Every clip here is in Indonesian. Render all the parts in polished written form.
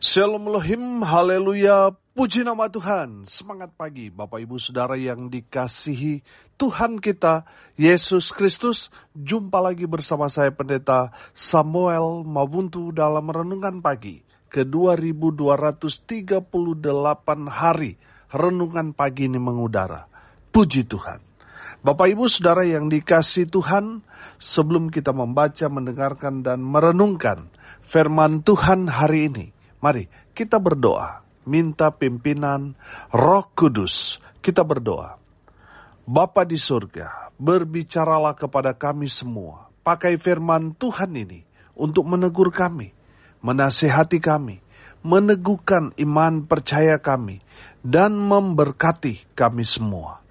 Shalom Elohim, haleluya, puji nama Tuhan. Semangat pagi Bapak Ibu Saudara yang dikasihi Tuhan kita, Yesus Kristus. Jumpa lagi bersama saya Pendeta Samuel Mabuntu dalam Renungan Pagi ke 2238 hari Renungan Pagi ini mengudara. Puji Tuhan. Bapak Ibu Saudara yang dikasihi Tuhan, sebelum kita membaca, mendengarkan, dan merenungkan firman Tuhan hari ini, mari kita berdoa, minta pimpinan Roh Kudus. Kita berdoa. Bapa di surga, berbicaralah kepada kami semua. Pakai firman Tuhan ini untuk menegur kami, menasihati kami, meneguhkan iman percaya kami, dan memberkati kami semua.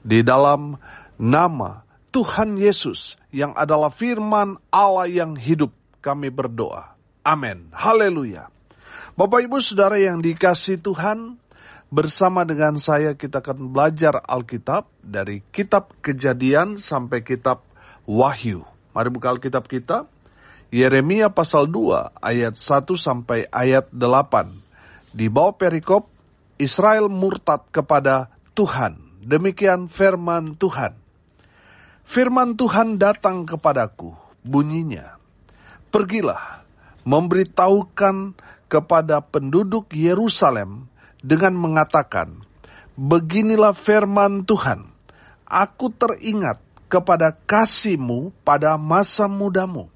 Di dalam nama Tuhan Yesus yang adalah firman Allah yang hidup, kami berdoa. Amin. Haleluya. Bapak Ibu Saudara yang dikasihi Tuhan, bersama dengan saya kita akan belajar Alkitab dari kitab Kejadian sampai kitab Wahyu. Mari buka Alkitab kita, Yeremia pasal 2 ayat 1 sampai ayat 8. Di bawah perikop, Israel murtad kepada Tuhan. Demikian firman Tuhan. Firman Tuhan datang kepadaku, bunyinya, pergilah, memberitahukan kepada penduduk Yerusalem dengan mengatakan, beginilah firman Tuhan, aku teringat kepada kasih-Mu pada masa mudamu,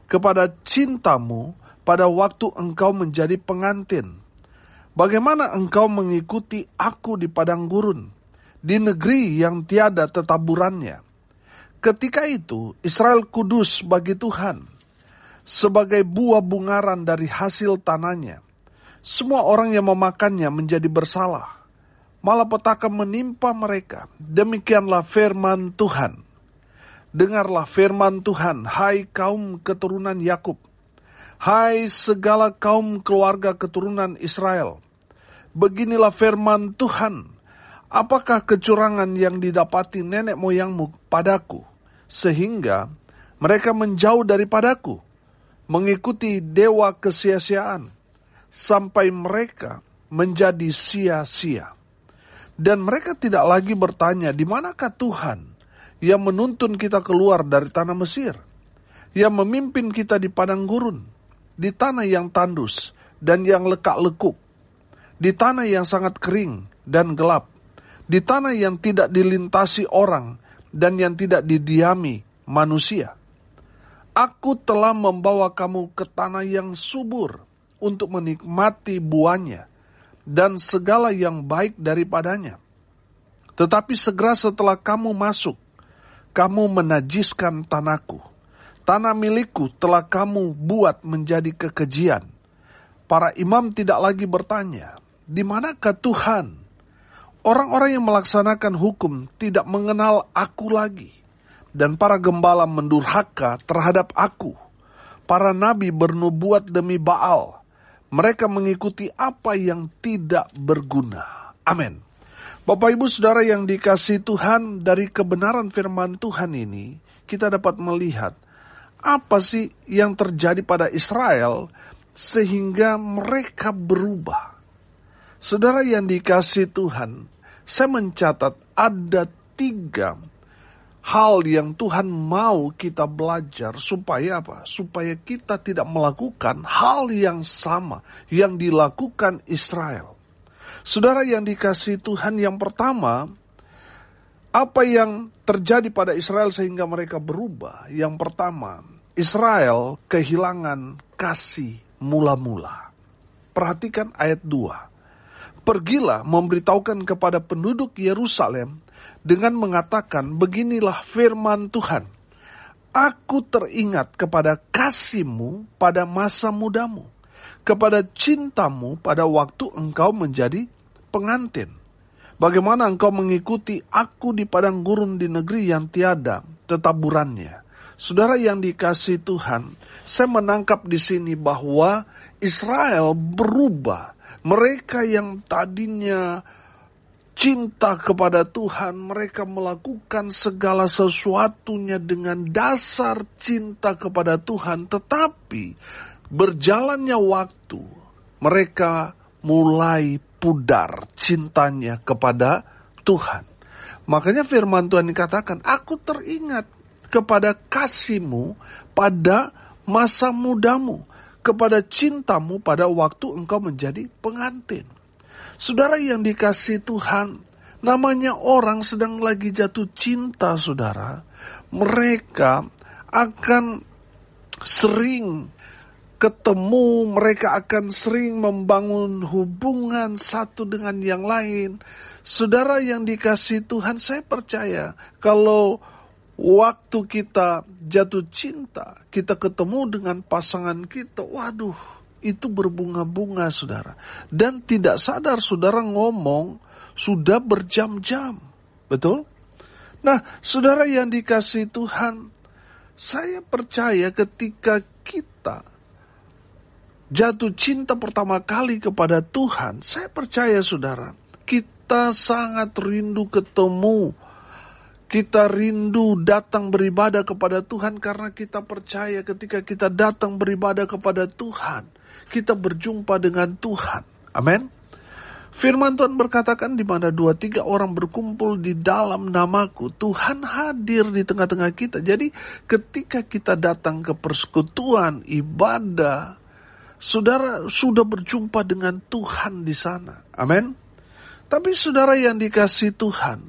kepada cintamu pada waktu engkau menjadi pengantin. Bagaimana engkau mengikuti aku di padang gurun, di negeri yang tiada tetaburannya. Ketika itu Israel kudus bagi Tuhan, sebagai buah bungaran dari hasil tanahnya. Semua orang yang memakannya menjadi bersalah. Malapetaka menimpa mereka. Demikianlah firman Tuhan. Dengarlah firman Tuhan, hai kaum keturunan Yakub. Hai segala kaum keluarga keturunan Israel. Beginilah firman Tuhan. Apakah kecurangan yang didapati nenek moyangmu padaku, sehingga mereka menjauh daripadaku, mengikuti dewa kesia-siaan, sampai mereka menjadi sia-sia. Dan mereka tidak lagi bertanya, di manakah Tuhan yang menuntun kita keluar dari tanah Mesir, yang memimpin kita di padang gurun, di tanah yang tandus dan yang lekak-lekuk, di tanah yang sangat kering dan gelap, di tanah yang tidak dilintasi orang dan yang tidak didiami manusia. Aku telah membawa kamu ke tanah yang subur untuk menikmati buahnya dan segala yang baik daripadanya. Tetapi segera setelah kamu masuk, kamu menajiskan tanahku. Tanah milikku telah kamu buat menjadi kekejian. Para imam tidak lagi bertanya, di manakah Tuhan? Orang-orang yang melaksanakan hukum tidak mengenal aku lagi. Dan para gembala mendurhaka terhadap aku. Para nabi bernubuat demi Baal. Mereka mengikuti apa yang tidak berguna. Amin. Bapak Ibu Saudara yang dikasihi Tuhan, dari kebenaran firman Tuhan ini, kita dapat melihat apa sih yang terjadi pada Israel sehingga mereka berubah. Saudara yang dikasihi Tuhan, saya mencatat ada 3 hal yang Tuhan mau kita belajar supaya apa? Supaya kita tidak melakukan hal yang sama yang dilakukan Israel. Saudara yang dikasihi Tuhan, yang pertama, apa yang terjadi pada Israel sehingga mereka berubah? Yang pertama, Israel kehilangan kasih mula-mula. Perhatikan ayat 2. Pergilah memberitahukan kepada penduduk Yerusalem dengan mengatakan, beginilah firman Tuhan. Aku teringat kepada kasih-Mu pada masa mudamu, kepada cintamu pada waktu engkau menjadi pengantin. Bagaimana engkau mengikuti aku di padang gurun di negeri yang tiada tetaburannya. Saudara yang dikasihi Tuhan, saya menangkap di sini bahwa Israel berubah. Mereka yang tadinya cinta kepada Tuhan, mereka melakukan segala sesuatunya dengan dasar cinta kepada Tuhan. Tetapi berjalannya waktu, mereka mulai pudar cintanya kepada Tuhan. Makanya firman Tuhan dikatakan, aku teringat kepada kasih-Mu pada masa mudamu, kepada cintamu pada waktu engkau menjadi pengantin. Saudara yang dikasihi Tuhan, namanya orang sedang lagi jatuh cinta, saudara. Mereka akan sering ketemu, mereka akan sering membangun hubungan satu dengan yang lain. Saudara yang dikasihi Tuhan, saya percaya kalau waktu kita jatuh cinta, kita ketemu dengan pasangan kita, waduh, itu berbunga-bunga, saudara. Dan tidak sadar saudara ngomong sudah berjam-jam. Betul? Nah, saudara yang dikasihi Tuhan, saya percaya ketika kita jatuh cinta pertama kali kepada Tuhan, saya percaya saudara, kita sangat rindu ketemu. Kita rindu datang beribadah kepada Tuhan karena kita percaya ketika kita datang beribadah kepada Tuhan, kita berjumpa dengan Tuhan. Amin. Firman Tuhan berkatakan di mana 2-3 orang berkumpul di dalam namaku, Tuhan hadir di tengah-tengah kita. Jadi ketika kita datang ke persekutuan ibadah, saudara sudah berjumpa dengan Tuhan di sana. Amin. Tapi saudara yang dikasihi Tuhan,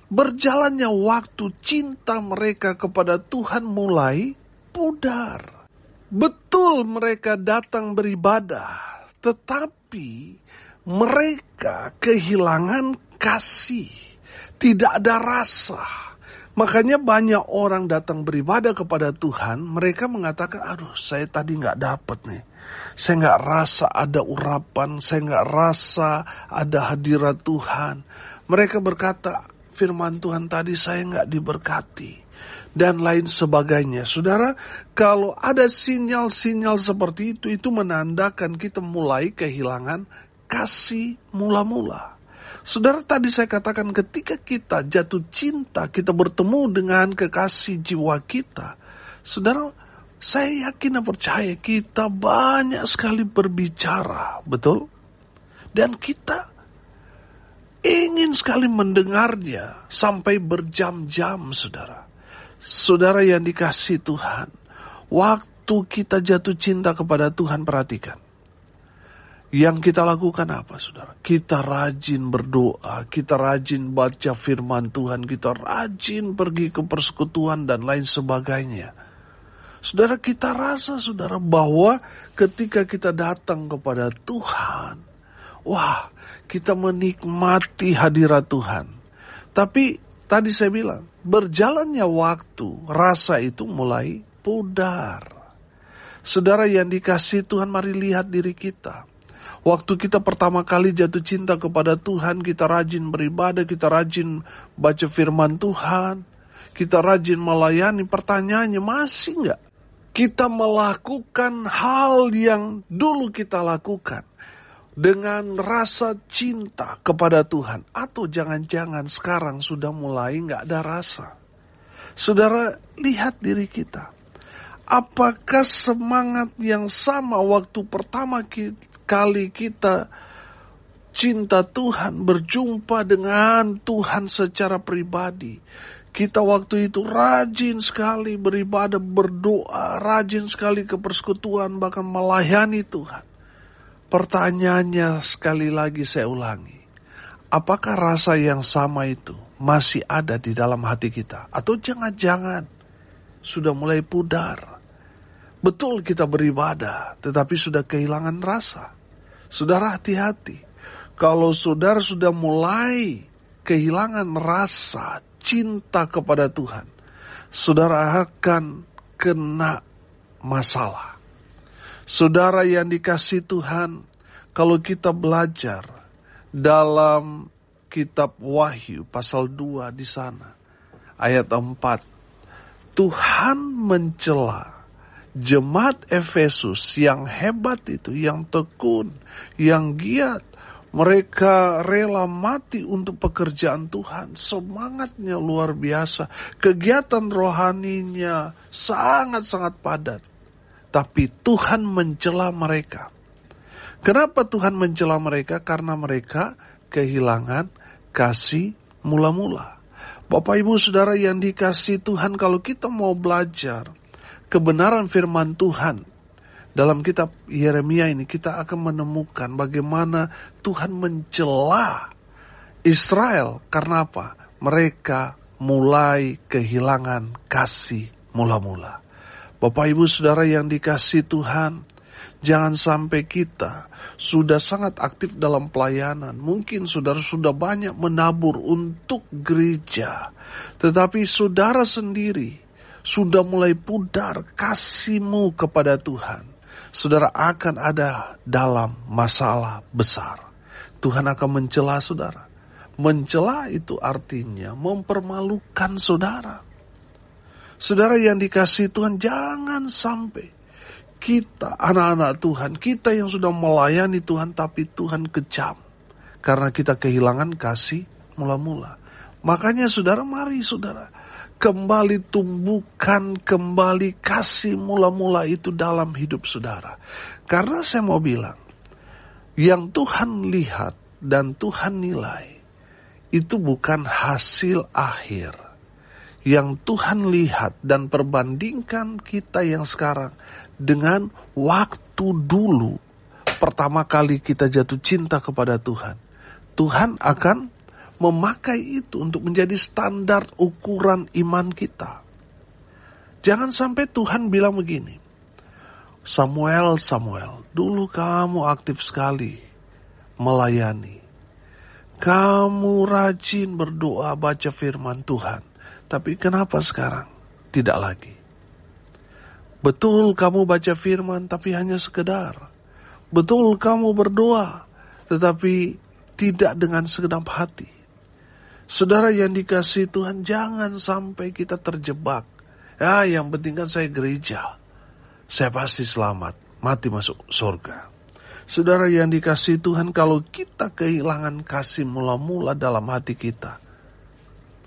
berjalannya waktu cinta mereka kepada Tuhan mulai pudar. Betul mereka datang beribadah, tetapi mereka kehilangan kasih, tidak ada rasa. Makanya banyak orang datang beribadah kepada Tuhan, mereka mengatakan, aduh saya tadi gak dapet nih. Saya gak rasa ada urapan, saya gak rasa ada hadirat Tuhan. Mereka berkata, firman Tuhan tadi saya gak diberkati. Dan lain sebagainya. Saudara, kalau ada sinyal-sinyal seperti itu menandakan kita mulai kehilangan kasih mula-mula. Saudara, tadi saya katakan ketika kita jatuh cinta, kita bertemu dengan kekasih jiwa kita. Saudara, saya yakin dan percaya kita banyak sekali berbicara, betul? Dan kita ingin sekali mendengarnya sampai berjam-jam, saudara. Saudara yang dikasihi Tuhan, waktu kita jatuh cinta kepada Tuhan, perhatikan. Yang kita lakukan apa, saudara? Kita rajin berdoa, kita rajin baca firman Tuhan, kita rajin pergi ke persekutuan dan lain sebagainya. Saudara, kita rasa, saudara, bahwa ketika kita datang kepada Tuhan, wah, kita menikmati hadirat Tuhan. Tapi tadi saya bilang, berjalannya waktu, rasa itu mulai pudar. Saudara yang dikasihi Tuhan, mari lihat diri kita. Waktu kita pertama kali jatuh cinta kepada Tuhan, kita rajin beribadah, kita rajin baca firman Tuhan, kita rajin melayani. Pertanyaannya, masih enggak kita melakukan hal yang dulu kita lakukan dengan rasa cinta kepada Tuhan? Atau jangan-jangan sekarang sudah mulai enggak ada rasa? Saudara, lihat diri kita. Apakah semangat yang sama waktu pertama kali kita cinta Tuhan, berjumpa dengan Tuhan secara pribadi? Kita waktu itu rajin sekali beribadah, berdoa, rajin sekali ke persekutuan, bahkan melayani Tuhan. Pertanyaannya sekali lagi saya ulangi, apakah rasa yang sama itu masih ada di dalam hati kita? Atau jangan-jangan sudah mulai pudar? Betul kita beribadah, tetapi sudah kehilangan rasa. Saudara, hati-hati. Kalau saudara sudah mulai kehilangan rasa cinta kepada Tuhan, saudara akan kena masalah. Saudara yang dikasihi Tuhan, kalau kita belajar dalam kitab Wahyu pasal 2 di sana, ayat 4, Tuhan mencela jemaat Efesus yang hebat itu, yang tekun, yang giat. Mereka rela mati untuk pekerjaan Tuhan. Semangatnya luar biasa. Kegiatan rohaninya sangat-sangat padat. Tapi Tuhan mencela mereka. Kenapa Tuhan mencela mereka? Karena mereka kehilangan kasih mula-mula. Bapak Ibu Saudara yang dikasihi Tuhan, kalau kita mau belajar kebenaran firman Tuhan dalam kitab Yeremia ini, kita akan menemukan bagaimana Tuhan mencela Israel. Karena apa? Mereka mulai kehilangan kasih mula-mula. Bapak Ibu Saudara yang dikasihi Tuhan, jangan sampai kita sudah sangat aktif dalam pelayanan. Mungkin saudara sudah banyak menabur untuk gereja, tetapi saudara sendiri sudah mulai pudar kasihmu kepada Tuhan. Saudara akan ada dalam masalah besar. Tuhan akan mencela saudara. Mencela itu artinya mempermalukan saudara. Saudara yang dikasihi Tuhan, jangan sampai kita, anak-anak Tuhan, kita yang sudah melayani Tuhan, tapi Tuhan kejam karena kita kehilangan kasih mula-mula. Makanya saudara, mari saudara kembali tumbuhkan kembali kasih mula-mula itu dalam hidup saudara. Karena saya mau bilang, yang Tuhan lihat dan Tuhan nilai itu bukan hasil akhir. Yang Tuhan lihat dan perbandingkan kita yang sekarang dengan waktu dulu pertama kali kita jatuh cinta kepada Tuhan. Tuhan akan memakai itu untuk menjadi standar ukuran iman kita. Jangan sampai Tuhan bilang begini, Samuel, dulu kamu aktif sekali melayani. Kamu rajin berdoa, baca firman Tuhan. Tapi kenapa sekarang tidak lagi? Betul kamu baca firman tapi hanya sekedar. Betul kamu berdoa tetapi tidak dengan segenap hati. Saudara yang dikasihi Tuhan, jangan sampai kita terjebak. Ya, yang penting kan saya gereja. Saya pasti selamat, mati masuk surga. Saudara yang dikasihi Tuhan, kalau kita kehilangan kasih mula-mula dalam hati kita,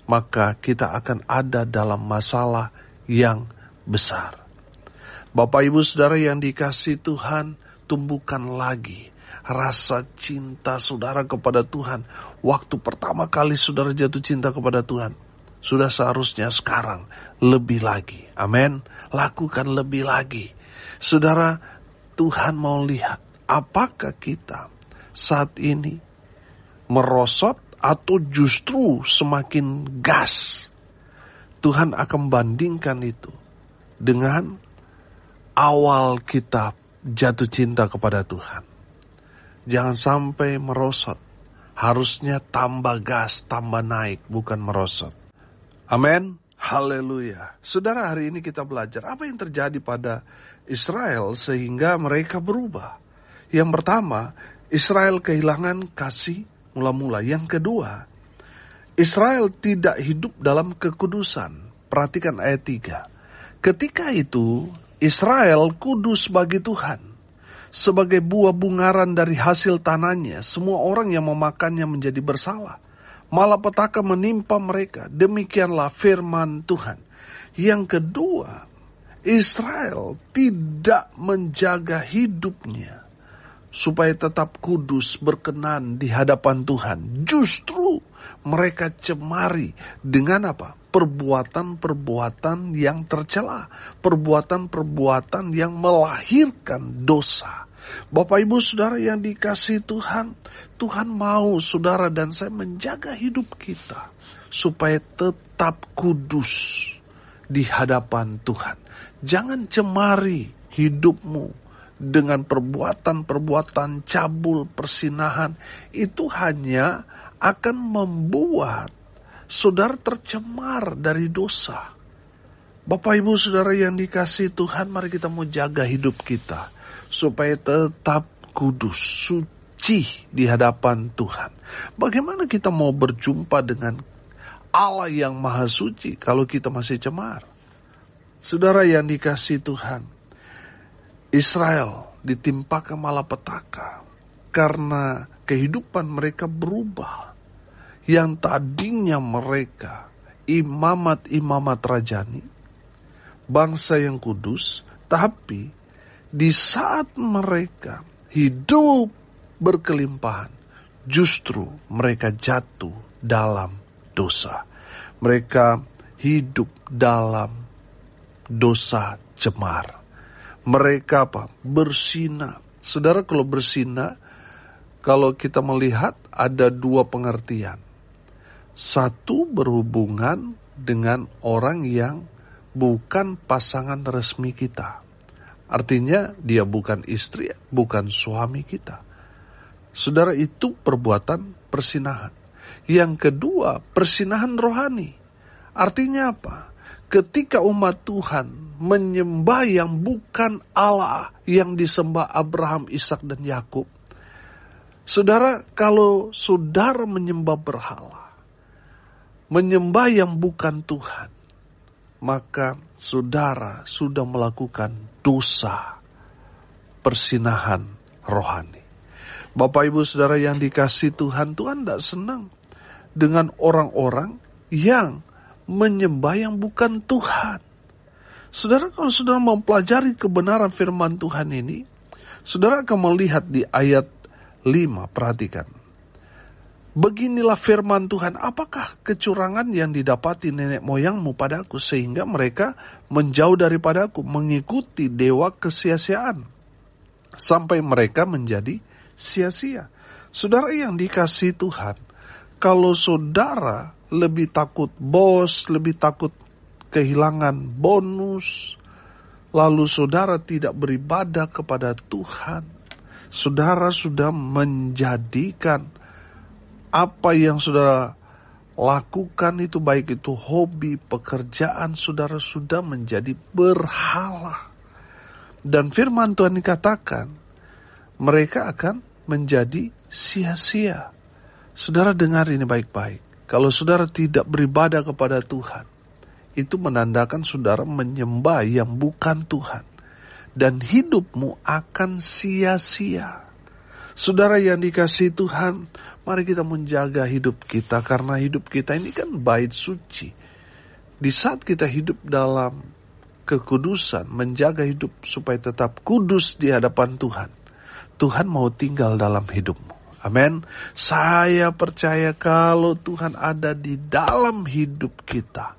maka kita akan ada dalam masalah yang besar. Bapak Ibu Saudara yang dikasihi Tuhan, tumbuhkan lagi rasa cinta saudara kepada Tuhan. Waktu pertama kali saudara jatuh cinta kepada Tuhan, sudah seharusnya sekarang lebih lagi. Amin. Lakukan lebih lagi. Saudara, Tuhan mau lihat apakah kita saat ini merosot atau justru semakin gas. Tuhan akan bandingkan itu dengan awal kita jatuh cinta kepada Tuhan. Jangan sampai merosot. Harusnya tambah gas, tambah naik, bukan merosot. Amin. Haleluya. Saudara, hari ini kita belajar apa yang terjadi pada Israel sehingga mereka berubah. Yang pertama, Israel kehilangan kasih mula-mula. Yang kedua, Israel tidak hidup dalam kekudusan. Perhatikan ayat 3. Ketika itu, Israel kudus bagi Tuhan. Sebagai buah bungaran dari hasil tanahnya, semua orang yang memakannya menjadi bersalah. Malapetaka menimpa mereka. Demikianlah firman Tuhan. Yang kedua, Israel tidak menjaga hidupnya supaya tetap kudus, berkenan di hadapan Tuhan. Justru mereka cemari dengan apa? Perbuatan-perbuatan yang tercela, perbuatan-perbuatan yang melahirkan dosa. Bapak Ibu Saudara yang dikasihi Tuhan, Tuhan mau saudara dan saya menjaga hidup kita supaya tetap kudus di hadapan Tuhan. Jangan cemari hidupmu dengan perbuatan-perbuatan cabul, persinahan. Itu hanya akan membuat saudara tercemar dari dosa. Bapak Ibu Saudara yang dikasihi Tuhan, mari kita mau jaga hidup kita supaya tetap kudus, suci di hadapan Tuhan. Bagaimana kita mau berjumpa dengan Allah yang maha suci kalau kita masih cemar? Saudara yang dikasihi Tuhan, Israel ditimpakan malapetaka karena kehidupan mereka berubah. Yang tadinya mereka imamat-imamat rajani, bangsa yang kudus, tapi di saat mereka hidup berkelimpahan, justru mereka jatuh dalam dosa. Mereka hidup dalam dosa cemar. Mereka berzina. Saudara, kalau berzina, kalau kita melihat ada dua pengertian. Satu, berhubungan dengan orang yang bukan pasangan resmi kita. Artinya dia bukan istri, bukan suami kita. Saudara, itu perbuatan persinahan. Yang kedua, persinahan rohani. Artinya apa? Ketika umat Tuhan menyembah yang bukan Allah yang disembah Abraham, Ishak, dan Yakub. Saudara, kalau saudara menyembah berhala, menyembah yang bukan Tuhan, maka saudara sudah melakukan dosa persinahan rohani. Bapak, Ibu, Saudara yang dikasihi Tuhan, Tuhan tidak senang dengan orang-orang yang menyembah yang bukan Tuhan. Saudara, kalau saudara mempelajari kebenaran firman Tuhan ini, saudara akan melihat di ayat 5, perhatikan. Beginilah firman Tuhan, apakah kecurangan yang didapati nenek moyangmu padaku, sehingga mereka menjauh daripadaku, mengikuti dewa kesia-siaan, sampai mereka menjadi sia-sia. Saudara yang dikasihi Tuhan, kalau saudara lebih takut bos, lebih takut kehilangan bonus, lalu saudara tidak beribadah kepada Tuhan, saudara sudah menjadikan apa yang saudara lakukan itu, baik itu hobi, pekerjaan, saudara sudah menjadi berhala. Dan firman Tuhan dikatakan, mereka akan menjadi sia-sia. Saudara dengar ini baik-baik. Kalau saudara tidak beribadah kepada Tuhan, itu menandakan saudara menyembah yang bukan Tuhan. Dan hidupmu akan sia-sia. Saudara yang dikasihi Tuhan, mari kita menjaga hidup kita, karena hidup kita ini kan bait suci. Di saat kita hidup dalam kekudusan, menjaga hidup supaya tetap kudus di hadapan Tuhan, Tuhan mau tinggal dalam hidupmu. Amin. Saya percaya kalau Tuhan ada di dalam hidup kita,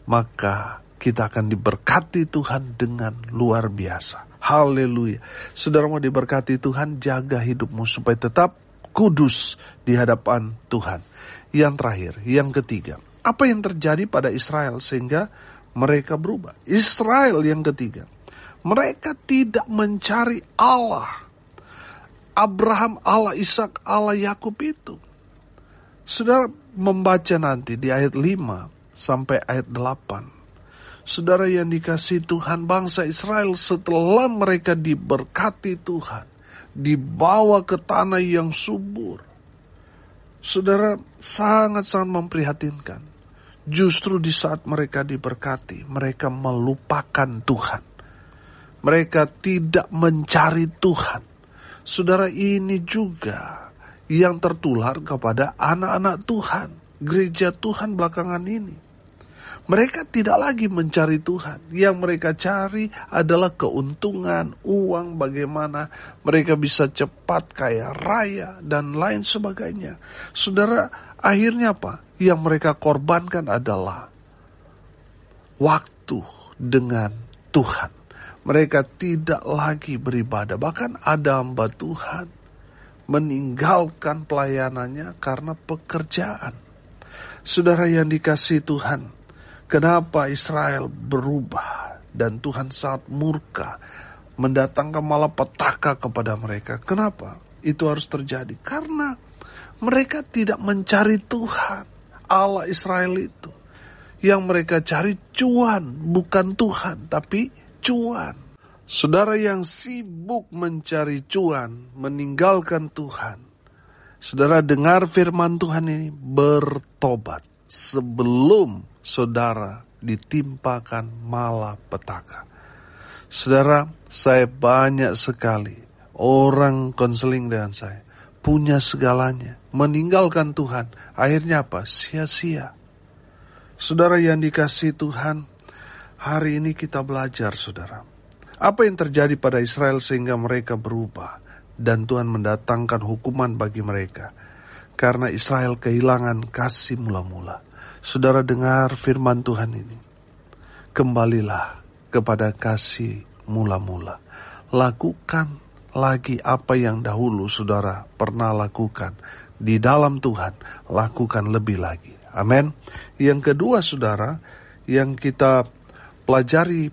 maka kita akan diberkati Tuhan dengan luar biasa. Haleluya. Saudara mau diberkati Tuhan, jaga hidupmu supaya tetap kudus di hadapan Tuhan. Yang terakhir, yang ketiga, apa yang terjadi pada Israel sehingga mereka berubah? Israel yang ketiga, mereka tidak mencari Allah Abraham, Allah Ishak, Allah Yakub itu. Saudara membaca nanti di ayat 5 sampai ayat 8. Saudara yang dikasihi Tuhan, bangsa Israel setelah mereka diberkati Tuhan, dibawa ke tanah yang subur, saudara, sangat-sangat memprihatinkan. Justru di saat mereka diberkati, mereka melupakan Tuhan. Mereka tidak mencari Tuhan. Saudara, ini juga yang tertular kepada anak-anak Tuhan, gereja Tuhan belakangan ini. Mereka tidak lagi mencari Tuhan. Yang mereka cari adalah keuntungan, uang, bagaimana mereka bisa cepat kaya raya, dan lain sebagainya. Saudara, akhirnya apa? Yang mereka korbankan adalah waktu dengan Tuhan. Mereka tidak lagi beribadah. Bahkan ada hamba Tuhan meninggalkan pelayanannya karena pekerjaan. Saudara yang dikasihi Tuhan, kenapa Israel berubah dan Tuhan sangat murka, mendatangkan malapetaka kepada mereka? Kenapa itu harus terjadi? Karena mereka tidak mencari Tuhan, Allah Israel itu. Yang mereka cari cuan, bukan Tuhan, tapi cuan. Saudara yang sibuk mencari cuan, meninggalkan Tuhan, saudara dengar firman Tuhan ini, bertobat sebelum saudara ditimpakan malapetaka. Saudara, saya banyak sekali orang konseling dengan saya, punya segalanya, meninggalkan Tuhan, akhirnya apa? Sia-sia. Saudara yang dikasihi Tuhan, hari ini kita belajar, saudara. Apa yang terjadi pada Israel sehingga mereka berubah? dan Tuhan mendatangkan hukuman bagi mereka. Karena Israel kehilangan kasih mula-mula. Saudara dengar firman Tuhan ini. Kembalilah kepada kasih mula-mula. Lakukan lagi apa yang dahulu saudara pernah lakukan. Di dalam Tuhan, lakukan lebih lagi. Amin. Yang kedua saudara, yang kita pelajari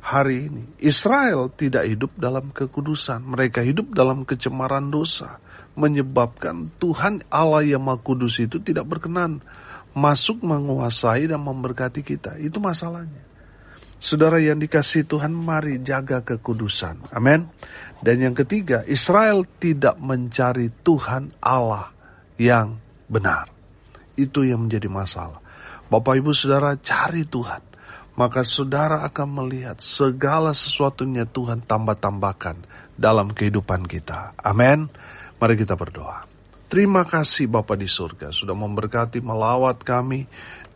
hari ini, Israel tidak hidup dalam kekudusan. Mereka hidup dalam kecemaran dosa, menyebabkan Tuhan Allah yang Maha Kudus itu tidak berkenan masuk menguasai dan memberkati kita. Itu masalahnya. Saudara yang dikasihi Tuhan, mari jaga kekudusan. Amin. Dan yang ketiga, Israel tidak mencari Tuhan Allah yang benar. Itu yang menjadi masalah. Bapak Ibu Saudara, cari Tuhan. Maka saudara akan melihat segala sesuatunya Tuhan tambah-tambahkan dalam kehidupan kita. Amin. Mari kita berdoa. Terima kasih Bapa di surga sudah memberkati melawat kami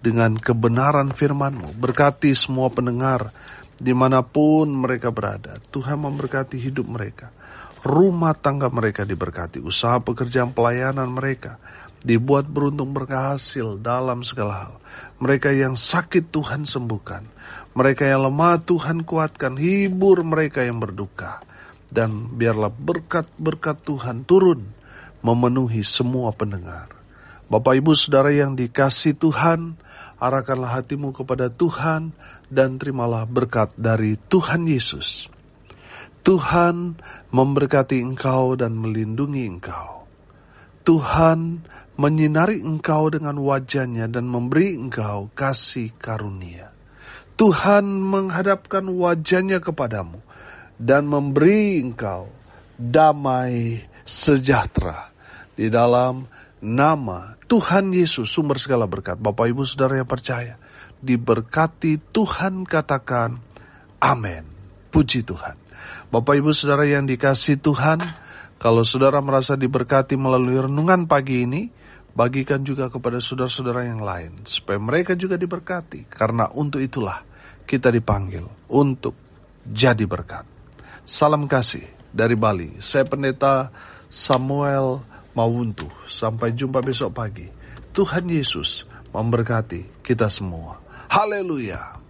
dengan kebenaran firman-Mu. Berkati semua pendengar dimanapun mereka berada. Tuhan memberkati hidup mereka. Rumah tangga mereka diberkati. Usaha pekerjaan pelayanan mereka dibuat beruntung berhasil dalam segala hal. Mereka yang sakit Tuhan sembuhkan. Mereka yang lemah Tuhan kuatkan. Hibur mereka yang berduka. Dan biarlah berkat-berkat Tuhan turun memenuhi semua pendengar. Bapak Ibu Saudara yang dikasihi Tuhan, arahkanlah hatimu kepada Tuhan dan terimalah berkat dari Tuhan Yesus. Tuhan memberkati engkau dan melindungi engkau. Tuhan menyinari engkau dengan wajah-Nya dan memberi engkau kasih karunia. Tuhan menghadapkan wajah-Nya kepadamu dan memberi engkau damai sejahtera. Di dalam nama Tuhan Yesus, sumber segala berkat. Bapak Ibu Saudara yang percaya, diberkati Tuhan, katakan amin. Puji Tuhan. Bapak Ibu Saudara yang dikasihi Tuhan, kalau saudara merasa diberkati melalui renungan pagi ini, bagikan juga kepada saudara-saudara yang lain, supaya mereka juga diberkati. Karena untuk itulah kita dipanggil untuk jadi berkat. Salam kasih dari Bali. Saya Pendeta Samuel Mawuntu. Sampai jumpa besok pagi. Tuhan Yesus memberkati kita semua. Haleluya.